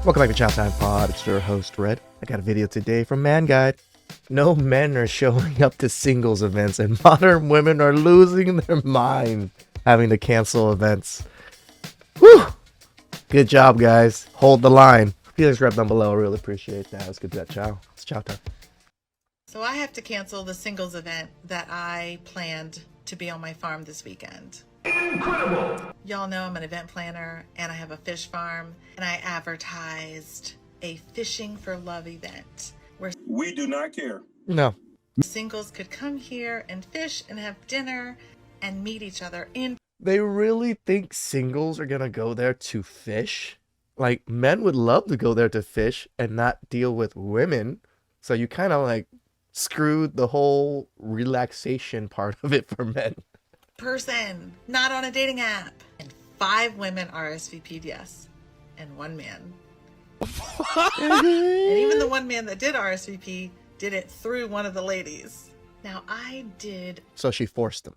Welcome back to TheChowTimePod. It's your host, Red. I got a video today from Man Guide. No men are showing up to singles events, and modern women are losing their mind having to cancel events. Whew! Good job, guys. Hold the line. Please subscribe down below. I really appreciate that. Let's get to that chow. It's chow time. So I have to cancel the singles event that I planned to be on my farm this weekend. Incredible! Y'all know I'm an event planner and I have a fish farm, and I advertised a Fishing for Love event where we do not care. No. Singles could come here and fish and have dinner and meet each other in. They really think singles are going to go there to fish? Like, men would love to go there to fish and not deal with women. So you kind of like screwed the whole relaxation part of it for men. Person, not on a dating app. And 5 women RSVP'd yes, and 1 man. And even the 1 man that did RSVP did it through one of the ladies. Now, I did So she forced them.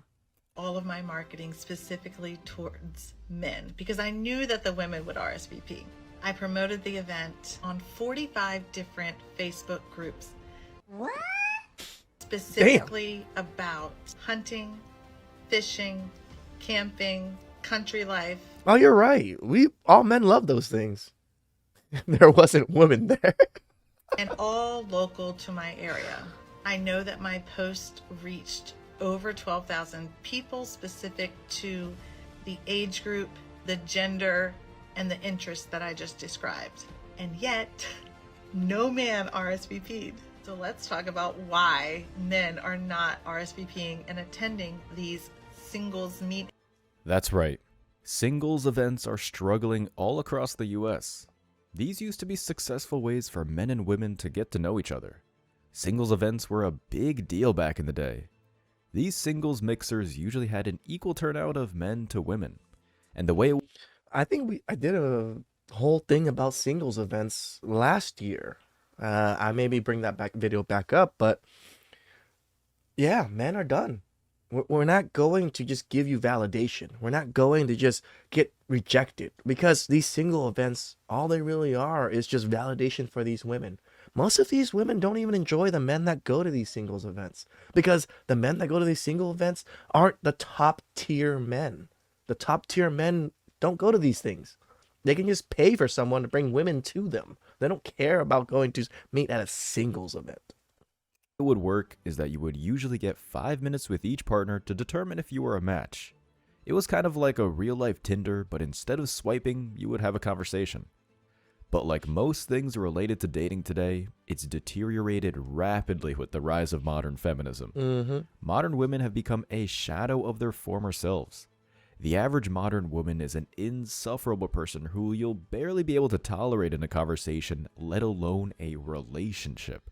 all of my marketing specifically towards men because I knew that the women would RSVP. I promoted the event on 45 different Facebook groups. What? Specifically about hunting, fishing, camping, country life. Oh, you're right. All men love those things. There wasn't women there. And all local to my area. I know that my post reached over 12,000 people specific to the age group, the gender, and the interests that I just described. And yet, no man RSVP'd. So let's talk about why men are not RSVPing and attending these singles meetings. That's right. Singles events are struggling all across the US. These used to be successful ways for men and women to get to know each other. Singles events were a big deal back in the day. These singles mixers usually had an equal turnout of men to women. And the way I think I did a whole thing about singles events last year. I maybe bring that video back up, but yeah, men are done. We're not going to just give you validation. We're not going to just get rejected because these single events, all they really are is just validation for these women. Most of these women don't even enjoy the men that go to these singles events because the men that go to these single events aren't the top tier men. The top tier men don't go to these things. They can just pay for someone to bring women to them. They don't care about going to meet at a singles event. it would work is that you would usually get 5 minutes with each partner to determine if you were a match. It was kind of like a real-life Tinder, but instead of swiping, you would have a conversation. But like most things related to dating today, it's deteriorated rapidly with the rise of modern feminism. Modern women have become a shadow of their former selves. The average modern woman is an insufferable person who you'll barely be able to tolerate in a conversation, let alone a relationship.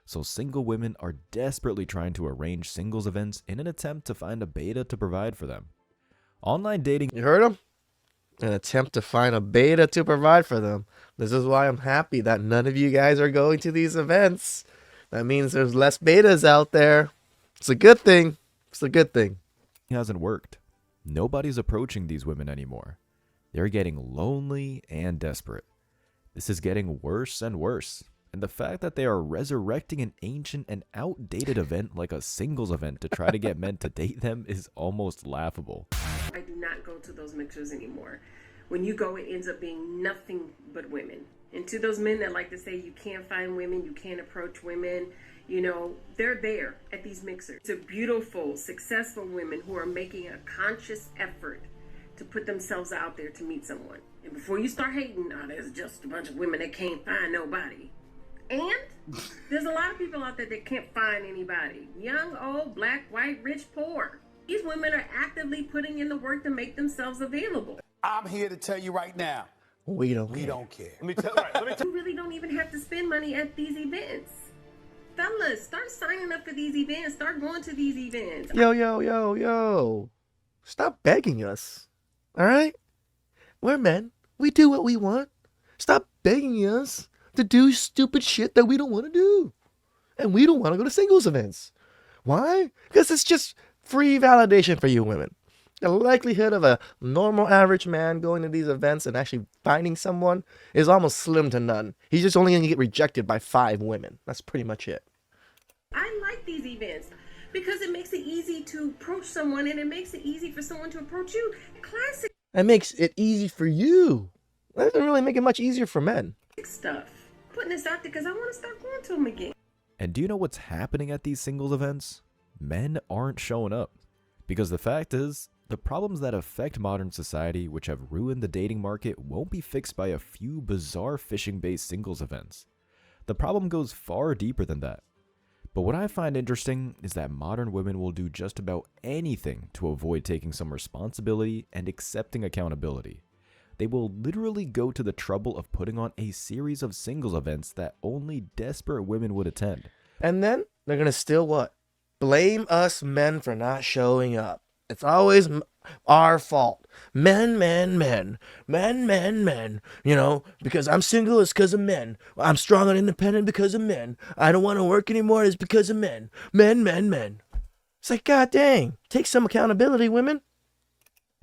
So single women are desperately trying to arrange singles events in an attempt to find a beta to provide for them. Online dating... You heard him? An attempt to find a beta to provide for them. This is why I'm happy that none of you guys are going to these events. That means there's less betas out there. It's a good thing. It's a good thing. hasn't worked. Nobody's approaching these women anymore. They're getting lonely and desperate. This is getting worse and worse. And the fact that they are resurrecting an ancient and outdated event like a singles event to try to get men to date them is almost laughable. I do not go to those mixers anymore. When you go, it ends up being nothing but women. And to those men that like to say you can't find women, you can't approach women, you know, they're there at these mixers. It's a beautiful, successful women who are making a conscious effort to put themselves out there to meet someone. And before you start hating, oh, there's just a bunch of women that can't find nobody. And there's a lot of people out there that can't find anybody. Young, old, black, white, rich, poor. These women are actively putting in the work to make themselves available. I'm here to tell you right now. We don't care. Let me tell you. You really don't even have to spend money at these events. Fellas, start signing up for these events. Start going to these events. Yo. Stop begging us. All right? We're men. We do what we want. Stop begging us to do stupid shit that we don't want to do. And we don't want to go to singles events. Why? Because it's just free validation for you women. The likelihood of a normal average man going to these events and actually finding someone is almost slim to none. He's just only going to get rejected by 5 women. That's pretty much it. I like these events because it makes it easy to approach someone and it makes it easy for someone to approach you. Classic That makes it easy for you. That doesn't really make it much easier for men. stuff. Putting this out there because I want to start going to them again. And do you know what's happening at these singles events? Men aren't showing up. Because the fact is, the problems that affect modern society, which have ruined the dating market, won't be fixed by a few bizarre fishing-based singles events. The problem goes far deeper than that. But what I find interesting is that modern women will do just about anything to avoid taking some responsibility and accepting accountability. They will literally go to the trouble of putting on a series of singles events that only desperate women would attend. And then they're going to still what? Blame us men for not showing up. It's always our fault. Men. You know, because I'm single, it's because of men. I'm strong and independent because of men. I don't want to work anymore, it's because of men. Men. It's like, God dang, take some accountability, women.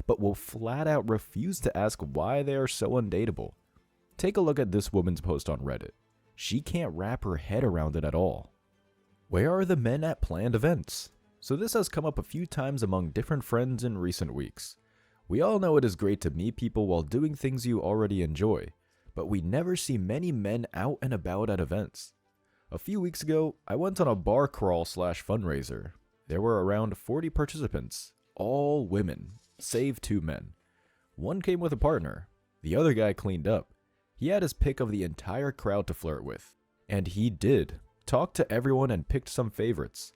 But will flat out refuse to ask why they are so undateable. Take a look at this woman's post on Reddit. She can't wrap her head around it at all. Where are the men at planned events? So this has come up a few times among different friends in recent weeks. We all know it is great to meet people while doing things you already enjoy, but we never see many men out and about at events. A few weeks ago, I went on a bar crawl / fundraiser. There were around 40 participants, all women, save 2 men. One came with a partner. The other guy cleaned up. He had his pick of the entire crowd to flirt with. And he did. Talked to everyone and picked some favorites.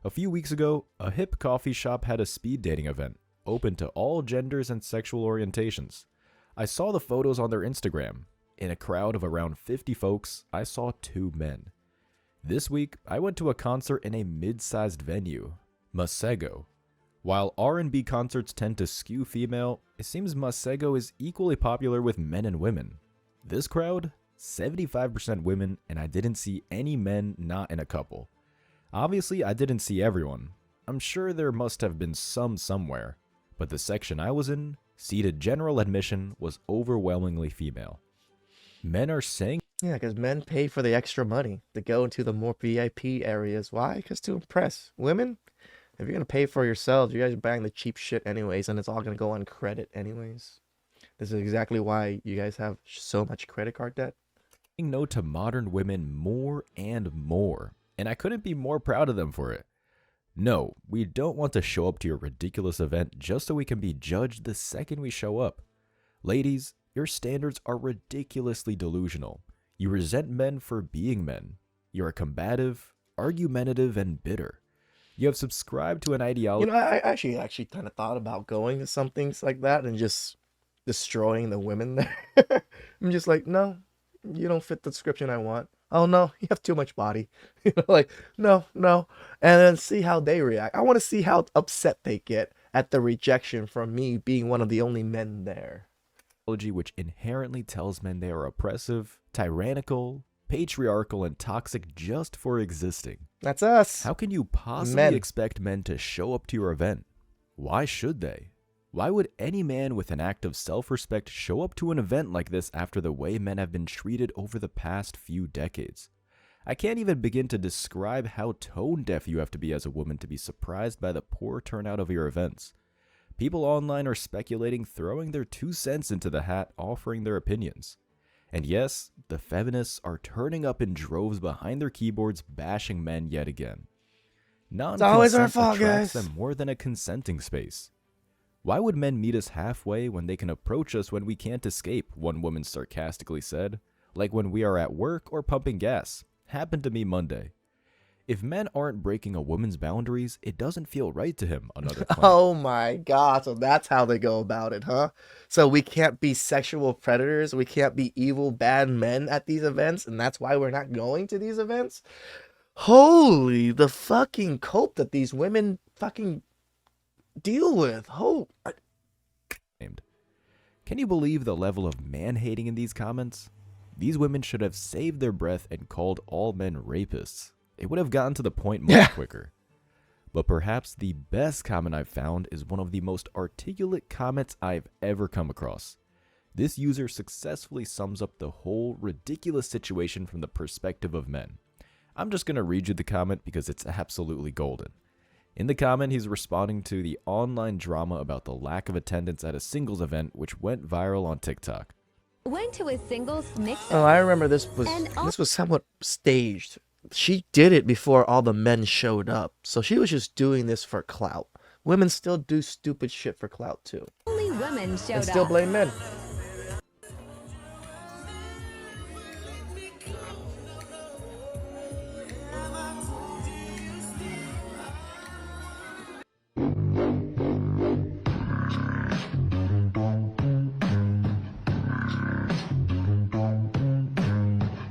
A few weeks ago, a hip coffee shop had a speed dating event, open to all genders and sexual orientations. I saw the photos on their Instagram. In a crowd of around 50 folks, I saw 2 men. This week, I went to a concert in a mid-sized venue, Masego. While R&B concerts tend to skew female, it seems Masego is equally popular with men and women. This crowd? 75% women, and I didn't see any men not in a couple. Obviously, I didn't see everyone. I'm sure there must have been some somewhere, but the section I was in, seated general admission, was overwhelmingly female. Men are saying, Yeah, because men pay for the extra money to go into the more VIP areas. Why? Because to impress. Women, if you're going to pay for yourselves, you guys are buying the cheap shit anyways, and it's all going to go on credit anyways. This is exactly why you guys have so much credit card debt. no to modern women more and more, and I couldn't be more proud of them for it. No, we don't want to show up to your ridiculous event just so we can be judged the second we show up. Ladies, your standards are ridiculously delusional. You resent men for being men. You're combative, argumentative, and bitter. You have subscribed to an ideology. You know, I actually kind of thought about going to some things like that and just destroying the women there. I'm just like, no, you don't fit the description I want. Oh no, you have too much body. You know, like, no. And then see how they react. I want to see how upset they get at the rejection from me being one of the only men there. Which inherently tells men they are oppressive, tyrannical, patriarchal, and toxic just for existing. That's us. How can you possibly Men. expect men to show up to your event? Why should they? Why would any man with an act of self-respect show up to an event like this after the way men have been treated over the past few decades? I can't even begin to describe how tone-deaf you have to be as a woman to be surprised by the poor turnout of your events. People online are speculating, throwing their 2 cents into the hat, offering their opinions. And yes, the feminists are turning up in droves behind their keyboards, bashing men yet again. It's always our Non-consent fault, attracts guys. them more than a consenting space. Why would men meet us halfway when they can approach us when we can't escape, one woman sarcastically said, like when we are at work or pumping gas. Happened to me Monday. If men aren't breaking a woman's boundaries, it doesn't feel right to him, another claimed. Oh my God, so that's how they go about it, huh? So we can't be sexual predators, we can't be evil, bad men at these events, and that's why we're not going to these events? Holy, the fucking cope that these women fucking deal with. Can you believe the level of man-hating in these comments? These women should have saved their breath and called all men rapists. It would have gotten to the point much quicker. But perhaps the best comment I've found is one of the most articulate comments I've ever come across. This user successfully sums up the whole ridiculous situation from the perspective of men. I'm just going to read you the comment because it's absolutely golden. In the comment, he's responding to the online drama about the lack of attendance at a singles event which went viral on TikTok. Went to a singles mix. Oh, I remember this was somewhat staged. She did it before all the men showed up, so she was just doing this for clout. Women still do stupid shit for clout too, Only women showed and still up. blame men.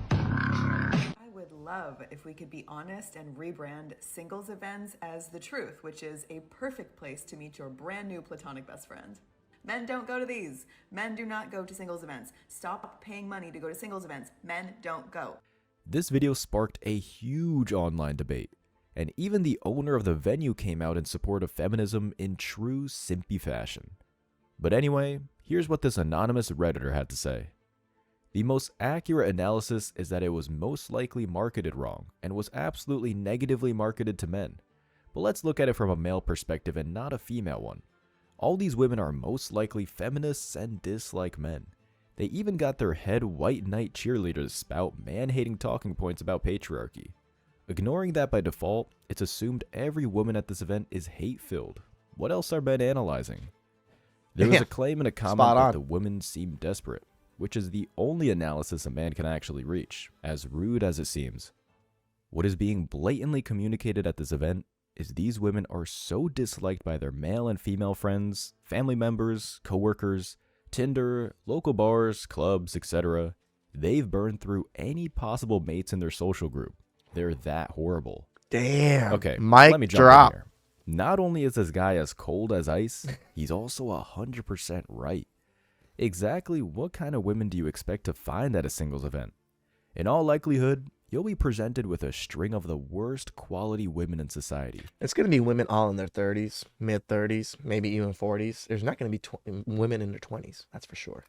I would love if we could be honest and rebrand singles events as The Truth, which is a perfect place to meet your brand new platonic best friend. Men don't go to these. Men do not go to singles events. Stop paying money to go to singles events. Men don't go. This video sparked a huge online debate, and even the owner of the venue came out in support of feminism in true simpy fashion. But anyway, here's what this anonymous Redditor had to say. The most accurate analysis is that it was most likely marketed wrong and was absolutely negatively marketed to men. But let's look at it from a male perspective and not a female one. All these women are most likely feminists and dislike men. They even got their head white knight cheerleaders spout man-hating talking points about patriarchy. Ignoring that by default, it's assumed every woman at this event is hate-filled. What else are men analyzing? There was Yeah, a claim in a comment spot that on. the women seemed desperate, which is the only analysis a man can actually reach, as rude as it seems. What is being blatantly communicated at this event is these women are so disliked by their male and female friends, family members, coworkers, Tinder, local bars, clubs, etc. They've burned through any possible mates in their social group. They're that horrible. Damn. Okay, Mic let me jump drop. in here. Not only is this guy as cold as ice, he's also 100% right. Exactly what kind of women do you expect to find at a singles event? In all likelihood, you'll be presented with a string of the worst quality women in society. It's gonna be women all in their 30s, mid 30s, maybe even 40s. There's not gonna be women in their 20s. That's for sure.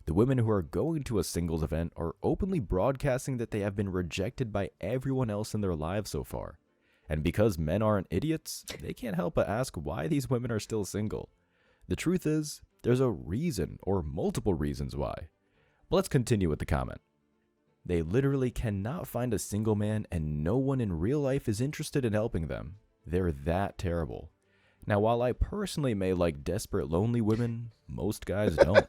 The women who are going to a singles event are openly broadcasting that they have been rejected by everyone else in their lives so far. And because men aren't idiots, they can't help but ask why these women are still single. The truth is, there's a reason or multiple reasons why. But let's continue with the comment. They literally cannot find a single man and no one in real life is interested in helping them. They're that terrible. Now, while I personally may like desperate lonely women, most guys don't.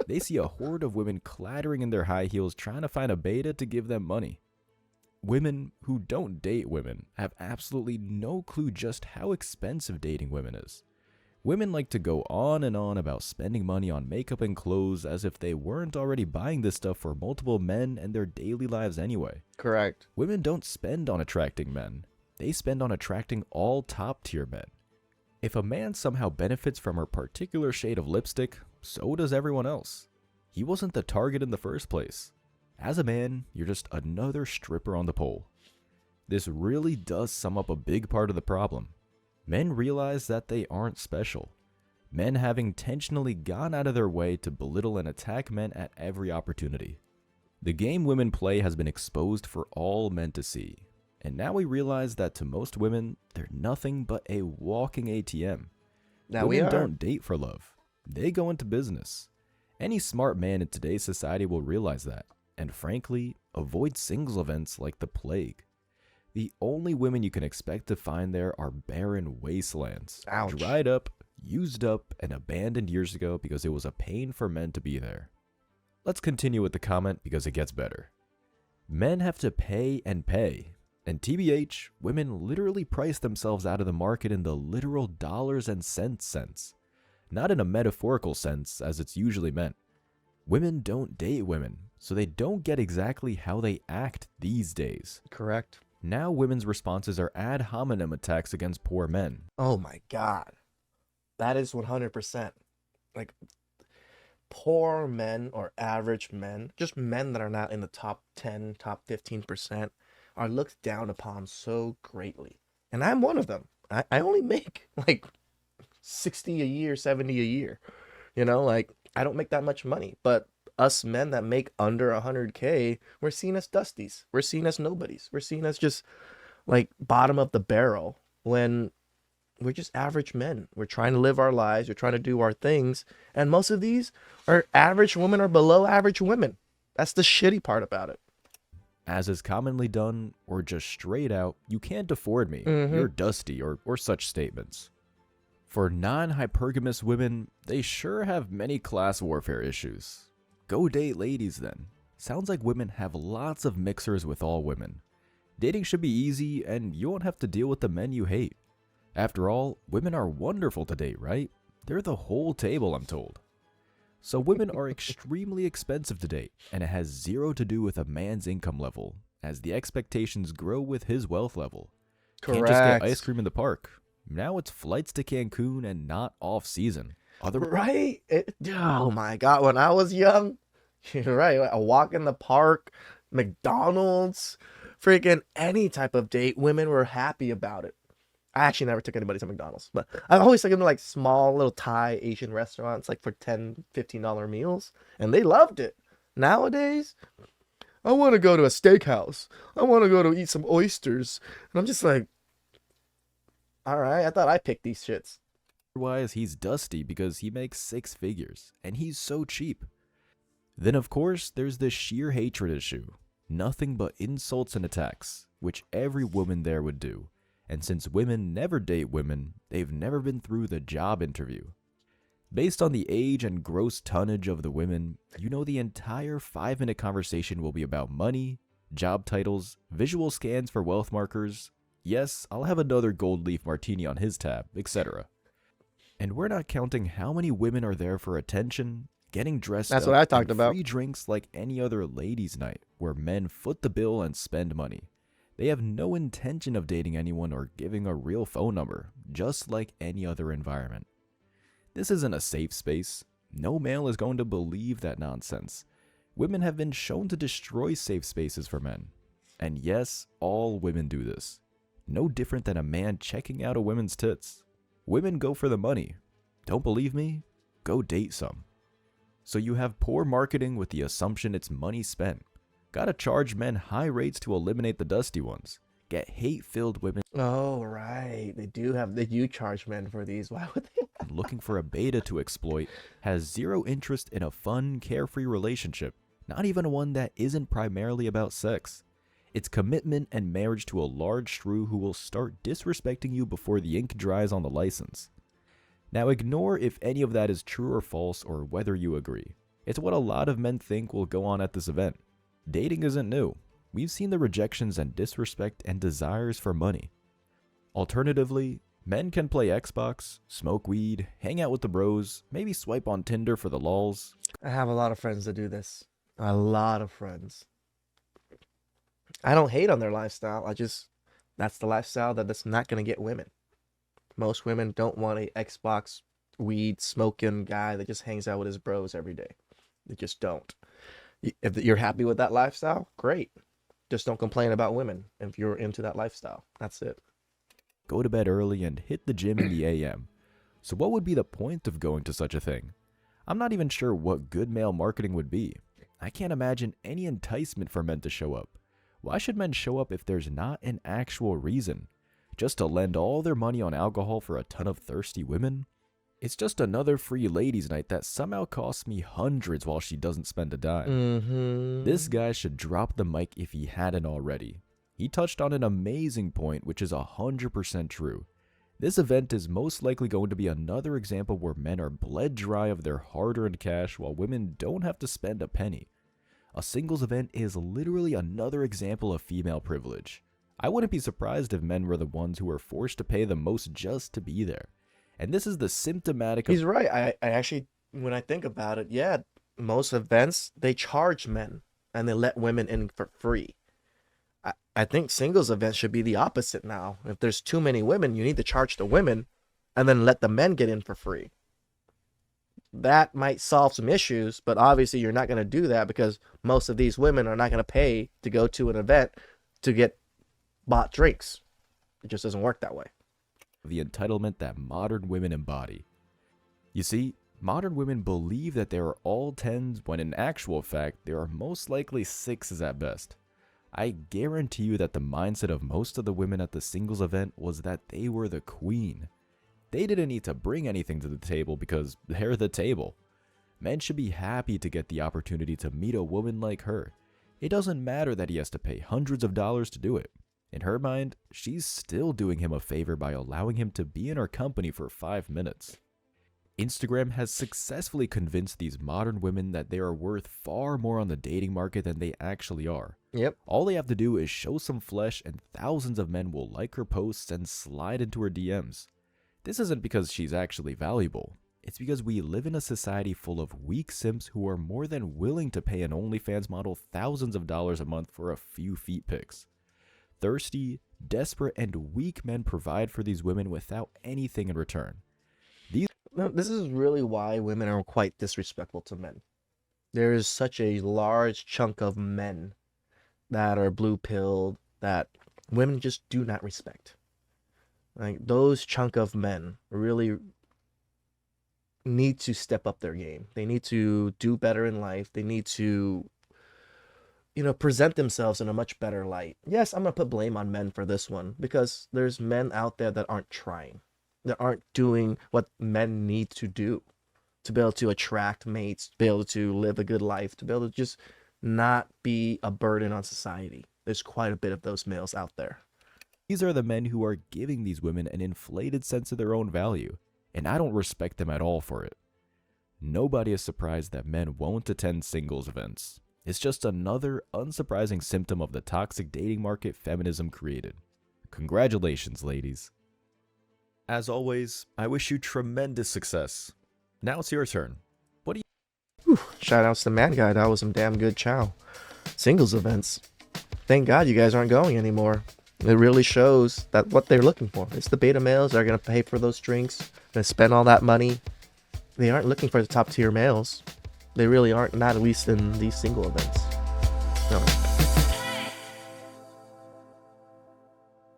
They see a horde of women clattering in their high heels trying to find a beta to give them money. Women who don't date women have absolutely no clue just how expensive dating women is. Women like to go on and on about spending money on makeup and clothes as if they weren't already buying this stuff for multiple men and their daily lives anyway. Correct. Women don't spend on attracting men. They spend on attracting all top-tier men. If a man somehow benefits from a particular shade of lipstick, so does everyone else. He wasn't the target in the first place. As a man, you're just another stripper on the pole. This really does sum up a big part of the problem. Men realize that they aren't special. Men have intentionally gone out of their way to belittle and attack men at every opportunity. The game women play has been exposed for all men to see. And now we realize that to most women, they're nothing but a walking ATM. Now Women we are. don't date for love. They go into business. Any smart man in today's society will realize that, and frankly, avoid singles events like the plague. The only women you can expect to find there are barren wastelands, Ouch. dried up, used up, and abandoned years ago because it was a pain for men to be there. Let's continue with the comment because it gets better. Men have to pay, and TBH, women literally price themselves out of the market in the literal dollars and cents sense, not in a metaphorical sense as it's usually meant. Women don't date women, so they don't get exactly how they act these days. Correct. Now women's responses are ad hominem attacks against poor men. Oh my God. That is 100%. Like, poor men or average men, just men that are not in the top 10, top 15%, are looked down upon so greatly. And I'm one of them. I only make like 60 a year, 70 a year. Like I don't make that much money, but us men that make under 100K, we're seen as dusties. We're seen as nobodies. We're seen as just like bottom of the barrel when we're just average men. We're trying to live our lives. We're trying to do our things. And most of these are average women or below average women. That's the shitty part about it. As is commonly done, or just straight out, you can't afford me, you're dusty, or such statements. For non-hypergamous women, they sure have many class warfare issues. Go date ladies then. Sounds like women have lots of mixers with all women. Dating should be easy, and you won't have to deal with the men you hate. After all, women are wonderful to date, right? They're the whole table, I'm told. So women are extremely expensive to date, and it has zero to do with a man's income level, as the expectations grow with his wealth level. Can't just get ice cream in the park. Now it's flights to Cancun and not off-season. Right? Oh my God, when I was young, you're right. A walk in the park, McDonald's, freaking any type of date, women were happy about it. I actually never took anybody to McDonald's, but I always took them to like small little Thai Asian restaurants, like for $10, $15 meals, and they loved it. Nowadays, I want to go to a steakhouse. I want to go to eat some oysters. And I'm just like, all right, I thought I picked these shits. Otherwise, he's dusty because he makes 6 figures, and he's so cheap. Then of course, there's the sheer hatred issue. Nothing but insults and attacks, which every woman there would do. And since women never date women, they've never been through the job interview. Based on the age and gross tonnage of the women, you know the entire 5-minute conversation will be about money, job titles, visual scans for wealth markers. Yes, I'll have another gold leaf martini on his tab, etc. And we're not counting how many women are there for attention, getting dressed That's up, what I talked and about. free drinks like any other ladies' night, where men foot the bill and spend money. They have no intention of dating anyone or giving a real phone number, just like any other environment. This isn't a safe space. No male is going to believe that nonsense. Women have been shown to destroy safe spaces for men. And yes, all women do this. No different than a man checking out a woman's tits. Women go for the money. Don't believe me? Go date some. So you have poor marketing with the assumption it's money spent. Gotta charge men high rates to eliminate the dusty ones. Get hate-filled women Oh, right. They do charge men for these. Why would they? looking for a beta to exploit, has zero interest in a fun, carefree relationship, not even one that isn't primarily about sex. It's commitment and marriage to a large shrew who will start disrespecting you before the ink dries on the license. Now ignore if any of that is true or false or whether you agree. It's what a lot of men think will go on at this event. Dating isn't new. We've seen the rejections and disrespect and desires for money. Alternatively, men can play Xbox, smoke weed, hang out with the bros, maybe swipe on Tinder for the lulz. I have a lot of friends that do this. A lot of friends. I don't hate on their lifestyle. That's the lifestyle that's not going to get women. Most women don't want a Xbox, weed, smoking guy that just hangs out with his bros every day. They just don't. If you're happy with that lifestyle, great. Just don't complain about women if you're into that lifestyle. That's it. Go to bed early and hit the gym in the AM. So what would be the point of going to such a thing? I'm not even sure what good male marketing would be. I can't imagine any enticement for men to show up. Why should men show up if there's not an actual reason? Just to lend all their money on alcohol for a ton of thirsty women? It's just another free ladies' night that somehow costs me hundreds while she doesn't spend a dime. This guy should drop the mic if he hadn't already. He touched on an amazing point, which is 100% true. This event is most likely going to be another example where men are bled dry of their hard-earned cash while women don't have to spend a penny. A singles event is literally another example of female privilege. I wouldn't be surprised if men were the ones who were forced to pay the most just to be there. And this is the symptomatic of... He's right. I actually, when I think about it, yeah, most events, they charge men and they let women in for free. I think singles events should be the opposite now. If there's too many women, you need to charge the women and then let the men get in for free. That might solve some issues, but obviously you're not going to do that because most of these women are not going to pay to go to an event to get bought drinks. It just doesn't work that way. the entitlement that modern women embody. You see, modern women believe that they are all 10s when in actual fact they are most likely 6s at best. I guarantee you that the mindset of most of the women at the singles event was that they were the queen. They didn't need to bring anything to the table because they're the table. Men should be happy to get the opportunity to meet a woman like her. It doesn't matter that he has to pay hundreds of dollars to do it. In her mind, she's still doing him a favor by allowing him to be in her company for 5 minutes. Instagram has successfully convinced these modern women that they are worth far more on the dating market than they actually are. Yep. All they have to do is show some flesh and thousands of men will like her posts and slide into her DMs. This isn't because she's actually valuable. It's because we live in a society full of weak simps who are more than willing to pay an OnlyFans model thousands of dollars a month for a few feet pics. Thirsty, desperate, and weak men provide for these women without anything in return. No, this is really why women are quite disrespectful to men. There is such a large chunk of men that are blue-pilled that women just do not respect. Like, those chunk of men really need to step up their game. They need to do better in life. They need to, present themselves in a much better light. Yes, I'm going to put blame on men for this one because there's men out there that aren't trying, that aren't doing what men need to do to be able to attract mates, to be able to live a good life, to be able to just not be a burden on society. There's quite a bit of those males out there. These are the men who are giving these women an inflated sense of their own value, and I don't respect them at all for it. Nobody is surprised that men won't attend singles events. It's just another unsurprising symptom of the toxic dating market feminism created. Congratulations, ladies. As always, I wish you tremendous success. Now it's your turn. What do you... Shout outs to Man Guy. That was some damn good chow. Singles events. Thank God you guys aren't going anymore. It really shows that what they're looking for. It's the beta males that are going to pay for those drinks, going to spend all that money. They aren't looking for the top tier males. They really aren't, not at least in these single events. No.